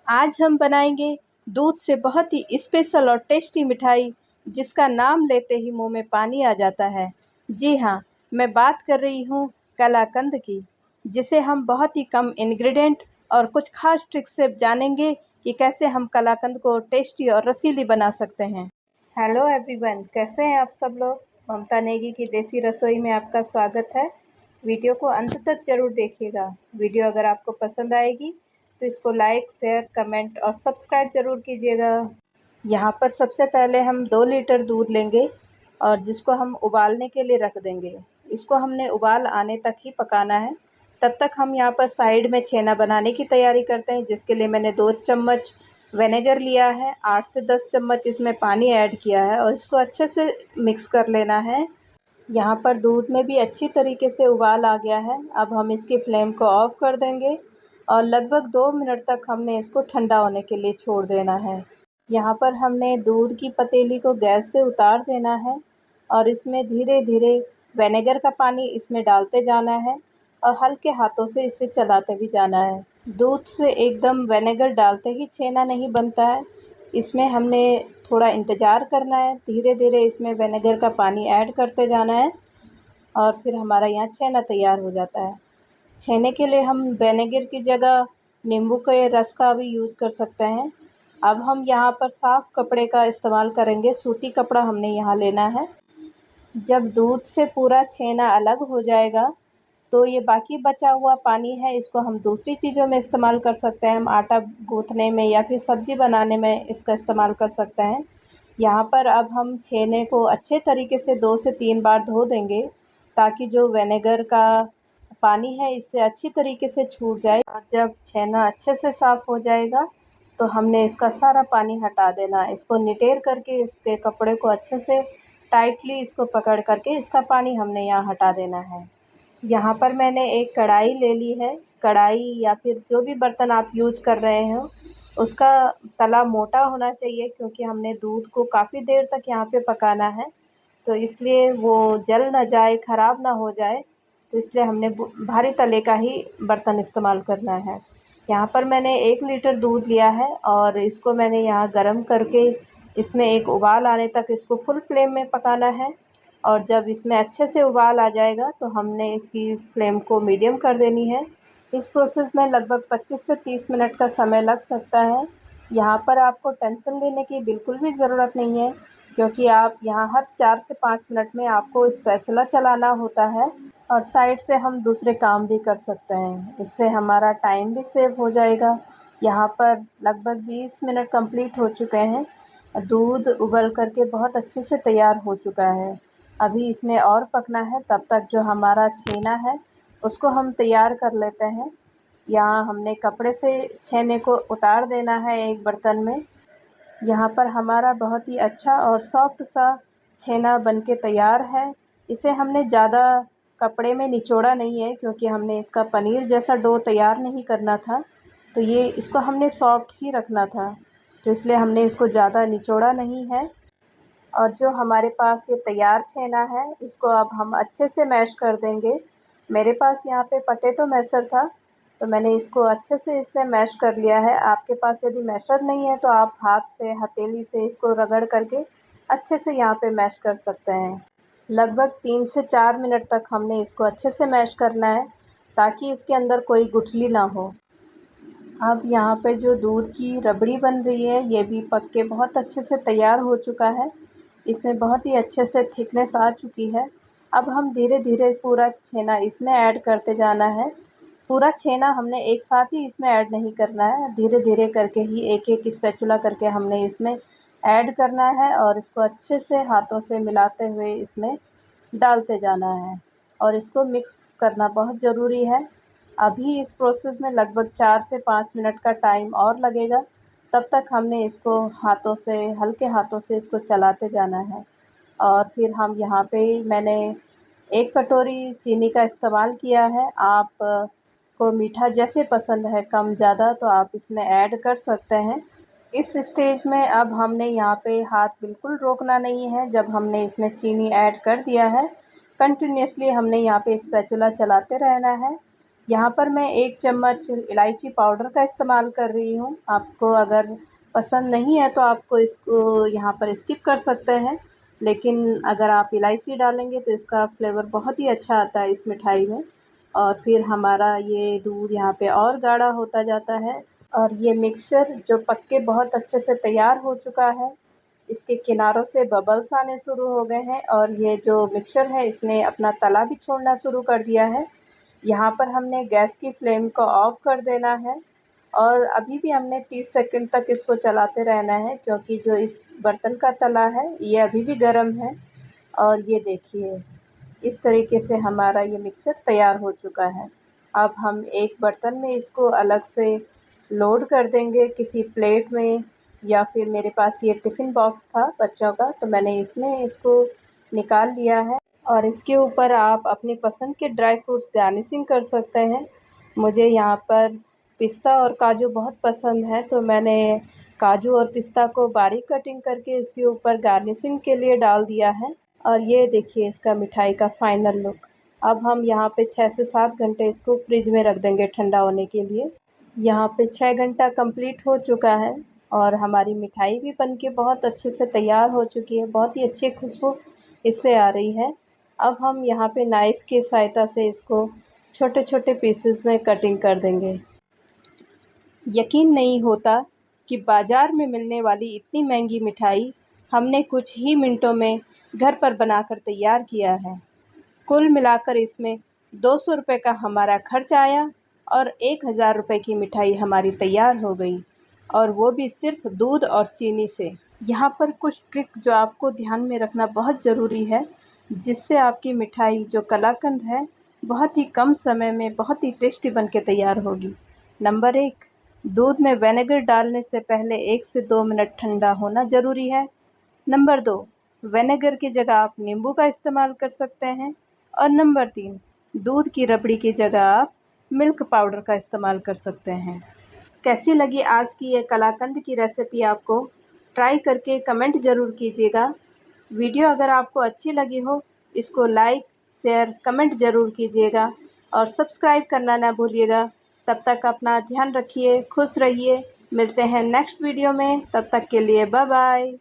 आज हम बनाएंगे दूध से बहुत ही स्पेशल और टेस्टी मिठाई जिसका नाम लेते ही मुंह में पानी आ जाता है। जी हाँ, मैं बात कर रही हूँ कलाकंद की, जिसे हम बहुत ही कम इंग्रेडिएंट और कुछ खास ट्रिक्स से जानेंगे कि कैसे हम कलाकंद को टेस्टी और रसीली बना सकते हैं। हेलो एवरीवन, कैसे हैं आप सब लोग। ममता नेगी की देसी रसोई में आपका स्वागत है। वीडियो को अंत तक ज़रूर देखिएगा। वीडियो अगर आपको पसंद आएगी तो इसको लाइक, शेयर, कमेंट और सब्सक्राइब ज़रूर कीजिएगा। यहाँ पर सबसे पहले हम 2 लीटर दूध लेंगे और जिसको हम उबालने के लिए रख देंगे। इसको हमने उबाल आने तक ही पकाना है। तब तक हम यहाँ पर साइड में छेना बनाने की तैयारी करते हैं, जिसके लिए मैंने 2 चम्मच विनेगर लिया है, 8 से 10 चम्मच इसमें पानी ऐड किया है और इसको अच्छे से मिक्स कर लेना है। यहाँ पर दूध में भी अच्छी तरीके से उबाल आ गया है। अब हम इसकी फ्लेम को ऑफ़ कर देंगे और लगभग 2 मिनट तक हमने इसको ठंडा होने के लिए छोड़ देना है। यहाँ पर हमने दूध की पतीली को गैस से उतार देना है और इसमें धीरे-धीरे विनेगर का पानी इसमें डालते जाना है और हल्के हाथों से इसे चलाते भी जाना है। दूध से एकदम विनेगर डालते ही छेना नहीं बनता है। इसमें हमने थोड़ा इंतज़ार करना है, धीरे-धीरे इसमें विनेगर का पानी ऐड करते जाना है और फिर हमारा यहाँ छेना तैयार हो जाता है। छेने के लिए हम विनेगर की जगह नींबू के रस का भी यूज़ कर सकते हैं। अब हम यहाँ पर साफ़ कपड़े का इस्तेमाल करेंगे, सूती कपड़ा हमने यहाँ लेना है। जब दूध से पूरा छेना अलग हो जाएगा तो ये बाकी बचा हुआ पानी है, इसको हम दूसरी चीज़ों में इस्तेमाल कर सकते हैं। हम आटा गूँथने में या फिर सब्ज़ी बनाने में इसका इस्तेमाल कर सकते हैं। यहाँ पर अब हम छेने को अच्छे तरीके से 2 से 3 बार धो देंगे ताकि जो विनेगर का पानी है इससे अच्छी तरीके से छूट जाए। और जब छेना अच्छे से साफ़ हो जाएगा तो हमने इसका सारा पानी हटा देना है। इसको निटेर करके इसके कपड़े को अच्छे से टाइटली इसको पकड़ करके इसका पानी हमने यहाँ हटा देना है। यहाँ पर मैंने एक कढ़ाई ले ली है। कढ़ाई या फिर जो भी बर्तन आप यूज़ कर रहे हो उसका तला मोटा होना चाहिए, क्योंकि हमने दूध को काफ़ी देर तक यहाँ पे पकाना है, तो इसलिए वो जल ना जाए, ख़राब ना हो जाए, तो इसलिए हमने भारी तले का ही बर्तन इस्तेमाल करना है। यहाँ पर मैंने 1 लीटर दूध लिया है और इसको मैंने यहाँ गरम करके इसमें एक उबाल आने तक इसको फुल फ्लेम में पकाना है और जब इसमें अच्छे से उबाल आ जाएगा तो हमने इसकी फ्लेम को मीडियम कर देनी है। इस प्रोसेस में लगभग 25 से 30 मिनट का समय लग सकता है। यहाँ पर आपको टेंशन लेने की बिल्कुल भी ज़रूरत नहीं है, क्योंकि आप यहाँ हर 4 से 5 मिनट में आपको स्पैचुला चलाना होता है और साइड से हम दूसरे काम भी कर सकते हैं। इससे हमारा टाइम भी सेव हो जाएगा। यहाँ पर लगभग 20 मिनट कंप्लीट हो चुके हैं। दूध उबल कर के बहुत अच्छे से तैयार हो चुका है। अभी इसने और पकना है, तब तक जो हमारा छेना है उसको हम तैयार कर लेते हैं। यहाँ हमने कपड़े से छेने को उतार देना है एक बर्तन में। यहाँ पर हमारा बहुत ही अच्छा और सॉफ्ट सा छेना बनके तैयार है। इसे हमने ज़्यादा कपड़े में निचोड़ा नहीं है, क्योंकि हमने इसका पनीर जैसा डो तैयार नहीं करना था, तो ये इसको हमने सॉफ्ट ही रखना था, तो इसलिए हमने इसको ज़्यादा निचोड़ा नहीं है। और जो हमारे पास ये तैयार छेना है इसको अब हम अच्छे से मैश कर देंगे। मेरे पास यहाँ पे पोटैटो मैशर था, तो मैंने इसको अच्छे से इससे मैश कर लिया है। आपके पास यदि मैशर नहीं है तो आप हाथ से, हथेली से इसको रगड़ करके अच्छे से यहाँ पे मैश कर सकते हैं। लगभग 3 से 4 मिनट तक हमने इसको अच्छे से मैश करना है ताकि इसके अंदर कोई गुठली ना हो। अब यहाँ पे जो दूध की रबड़ी बन रही है ये भी पक के बहुत अच्छे से तैयार हो चुका है। इसमें बहुत ही अच्छे से थिकनेस आ चुकी है। अब हम धीरे-धीरे पूरा छेना इसमें ऐड करते जाना है। पूरा छेना हमने एक साथ ही इसमें ऐड नहीं करना है, धीरे-धीरे करके ही एक-एक स्पैचुला करके हमने इसमें ऐड करना है और इसको अच्छे से हाथों से मिलाते हुए इसमें डालते जाना है और इसको मिक्स करना बहुत ज़रूरी है। अभी इस प्रोसेस में लगभग 4 से 5 मिनट का टाइम और लगेगा, तब तक हमने इसको हाथों से, हल्के हाथों से इसको चलाते जाना है। और फिर हम यहाँ पे मैंने 1 कटोरी चीनी का इस्तेमाल किया है। आप को मीठा जैसे पसंद है, कम ज़्यादा, तो आप इसमें ऐड कर सकते हैं। इस स्टेज में अब हमने यहाँ पे हाथ बिल्कुल रोकना नहीं है। जब हमने इसमें चीनी ऐड कर दिया है, कंटिन्यूअसली हमने यहाँ पे स्पैचुला चलाते रहना है यहाँ पर मैं 1 चम्मच इलायची पाउडर का इस्तेमाल कर रही हूँ। आपको अगर पसंद नहीं है तो आपको इसको यहाँ पर स्किप कर सकते हैं, लेकिन अगर आप इलायची डालेंगे तो इसका फ्लेवर बहुत ही अच्छा आता है इस मिठाई में। और फिर हमारा ये दूध यहाँ पे और गाढ़ा होता जाता है और ये मिक्सचर जो पक के बहुत अच्छे से तैयार हो चुका है, इसके किनारों से बबल्स आने शुरू हो गए हैं और ये जो मिक्सचर है इसने अपना तला भी छोड़ना शुरू कर दिया है। यहाँ पर हमने गैस की फ्लेम को ऑफ कर देना है और अभी भी हमने 30 सेकंड तक इसको चलाते रहना है, क्योंकि जो इस बर्तन का तला है ये अभी भी गर्म है। और ये देखिए, इस तरीके से हमारा ये मिक्सचर तैयार हो चुका है। अब हम एक बर्तन में इसको अलग से लोड कर देंगे किसी प्लेट में, या फिर मेरे पास ये टिफ़िन बॉक्स था बच्चों का, तो मैंने इसमें इसको निकाल लिया है। और इसके ऊपर आप अपनी पसंद के ड्राई फ्रूट्स गार्निशिंग कर सकते हैं। मुझे यहाँ पर पिस्ता और काजू बहुत पसंद है, तो मैंने काजू और पिस्ता को बारीक कटिंग करके इसके ऊपर गार्निशिंग के लिए डाल दिया है। और ये देखिए इसका मिठाई का फाइनल लुक। अब हम यहाँ पे 6 से 7 घंटे इसको फ्रिज में रख देंगे ठंडा होने के लिए। यहाँ पे 6 घंटा कंप्लीट हो चुका है और हमारी मिठाई भी बनके बहुत अच्छे से तैयार हो चुकी है। बहुत ही अच्छी खुशबू इससे आ रही है। अब हम यहाँ पे नाइफ़ की सहायता से इसको छोटे-छोटे पीसेस में कटिंग कर देंगे। यकीन नहीं होता कि बाज़ार में मिलने वाली इतनी महंगी मिठाई हमने कुछ ही मिनटों में घर पर बनाकर तैयार किया है। कुल मिलाकर इसमें 200 रुपये का हमारा खर्च आया और 1000 रुपये की मिठाई हमारी तैयार हो गई, और वो भी सिर्फ़ दूध और चीनी से। यहाँ पर कुछ ट्रिक जो आपको ध्यान में रखना बहुत ज़रूरी है, जिससे आपकी मिठाई जो कलाकंद है बहुत ही कम समय में बहुत ही टेस्टी बन के तैयार होगी। नंबर 1, दूध में विनेगर डालने से पहले 1 से 2 मिनट ठंडा होना ज़रूरी है। नंबर 2, विनेगर की जगह आप नींबू का इस्तेमाल कर सकते हैं। और नंबर 3, दूध की रबड़ी की जगह आप मिल्क पाउडर का इस्तेमाल कर सकते हैं। कैसी लगी आज की ये कलाकंद की रेसिपी आपको? ट्राई करके कमेंट ज़रूर कीजिएगा। वीडियो अगर आपको अच्छी लगी हो, इसको लाइक, शेयर, कमेंट ज़रूर कीजिएगा और सब्सक्राइब करना ना भूलिएगा। तब तक अपना ध्यान रखिए, खुश रहिए। मिलते हैं नेक्स्ट वीडियो में, तब तक के लिए बाय बाय।